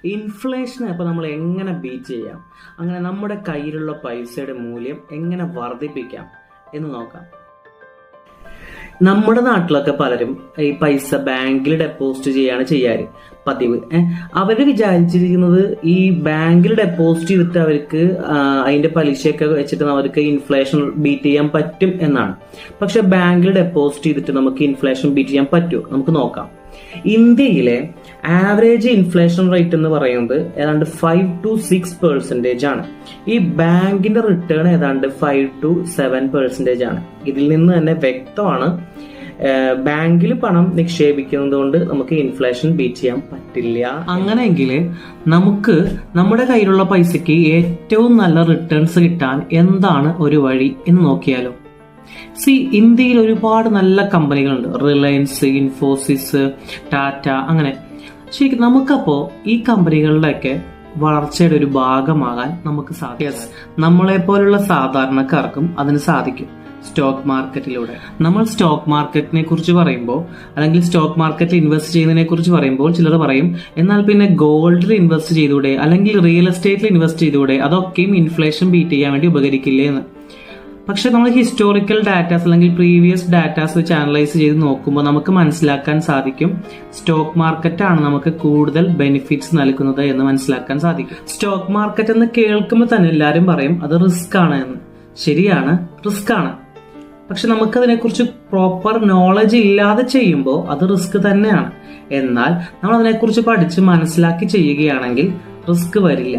ഇൻഫ്ലേഷനെ അപ്പോൾ നമ്മൾ എങ്ങനെ ബീറ്റ് ചെയ്യാം, അങ്ങനെ നമ്മുടെ കയ്യിലുള്ള പൈസയുടെ മൂല്യം എങ്ങനെ വർദ്ധിപ്പിക്കാം എന്ന് നോക്കാം. നമ്മുടെ നാട്ടിലൊക്കെ പലരും ഈ പൈസ ബാങ്കിൽ ഡെപ്പോസിറ്റ് ചെയ്യാറ് പതിവ്. അവര് വിചാരിച്ചിരിക്കുന്നത് ഈ ബാങ്കിൽ ഡെപ്പോസിറ്റ് ചെയ്തിട്ട് അവർക്ക് അതിന്റെ പലിശയൊക്കെ വെച്ചിട്ട് അവർക്ക് ഇൻഫ്ലേഷൻ ബീറ്റ് ചെയ്യാൻ പറ്റും എന്നാണ്. പക്ഷെ ബാങ്കിൽ ഡെപ്പോസിറ്റ് ചെയ്തിട്ട് നമുക്ക് ഇൻഫ്ലേഷൻ ബീറ്റ് ചെയ്യാൻ പറ്റുമോ? നമുക്ക് നോക്കാം. ഇന്ത്യയിലെ ആവറേജ് ഇൻഫ്ലേഷൻ റേറ്റ് എന്ന് പറയുന്നത് ഏതാണ്ട് 5 to 6% ആണ്. ഈ ബാങ്കിന്റെ റിട്ടേൺ ഏതാണ്ട് 5 to 7% ആണ്. ഇതിൽ നിന്ന് തന്നെ വ്യക്തമാണ് ബാങ്കിൽ പണം നിക്ഷേപിക്കുന്നത് കൊണ്ട് നമുക്ക് ഇൻഫ്ലേഷൻ ബീറ്റ് ചെയ്യാൻ പറ്റില്ല. അങ്ങനെയെങ്കിൽ നമുക്ക് നമ്മുടെ കയ്യിലുള്ള പൈസയ്ക്ക് ഏറ്റവും നല്ല റിട്ടേൺസ് കിട്ടാൻ എന്താണ് ഒരു വഴി എന്ന് നോക്കിയാലോ. ഇന്ത്യയിൽ ഒരുപാട് നല്ല കമ്പനികളുണ്ട്. റിലയൻസ്, ഇൻഫോസിസ്, ടാറ്റ, അങ്ങനെ. ശരിക്കും നമുക്കപ്പോ ഈ കമ്പനികളുടെയൊക്കെ വളർച്ചയുടെ ഒരു ഭാഗമാകാൻ നമുക്ക് സാധിക്കും. നമ്മളെ പോലുള്ള സാധാരണക്കാർക്കും അതിന് സാധിക്കും സ്റ്റോക്ക് മാർക്കറ്റിലൂടെ. നമ്മൾ സ്റ്റോക്ക് മാർക്കറ്റിനെ കുറിച്ച് പറയുമ്പോൾ, അല്ലെങ്കിൽ സ്റ്റോക്ക് മാർക്കറ്റിൽ ഇൻവെസ്റ്റ് ചെയ്യുന്നതിനെ കുറിച്ച് പറയുമ്പോൾ ചിലർ പറയും, എന്നാൽ പിന്നെ ഗോൾഡിൽ ഇൻവെസ്റ്റ് ചെയ്തൂടെ, അല്ലെങ്കിൽ റിയൽ എസ്റ്റേറ്റിൽ ഇൻവെസ്റ്റ് ചെയ്തൂടെ, അതൊക്കെയും ഇൻഫ്ലേഷൻ ബീറ്റ് ചെയ്യാൻ വേണ്ടി ഉപകരിക്കില്ലേ എന്ന്. പക്ഷെ നമ്മൾ ഹിസ്റ്റോറിക്കൽ ഡാറ്റാസ് അല്ലെങ്കിൽ പ്രീവിയസ് ഡാറ്റാസ് വെച്ച് അനലൈസ് ചെയ്ത് നോക്കുമ്പോൾ നമുക്ക് മനസ്സിലാക്കാൻ സാധിക്കും സ്റ്റോക്ക് മാർക്കറ്റാണ് നമുക്ക് കൂടുതൽ ബെനിഫിറ്റ്സ് നൽകുന്നത് എന്ന് മനസ്സിലാക്കാൻ സാധിക്കും. സ്റ്റോക്ക് മാർക്കറ്റ് എന്ന് കേൾക്കുമ്പോൾ തന്നെ എല്ലാവരും പറയും അത് റിസ്ക് ആണ് എന്ന്. ശരിയാണ്, റിസ്ക് ആണ്. പക്ഷെ നമുക്കതിനെക്കുറിച്ച് പ്രോപ്പർ നോളജ് ഇല്ലാതെ ചെയ്യുമ്പോൾ അത് റിസ്ക് തന്നെയാണ്. എന്നാൽ നമ്മൾ അതിനെക്കുറിച്ച് പഠിച്ച് മനസ്സിലാക്കി ചെയ്യുകയാണെങ്കിൽ റിസ്ക് വരില്ല.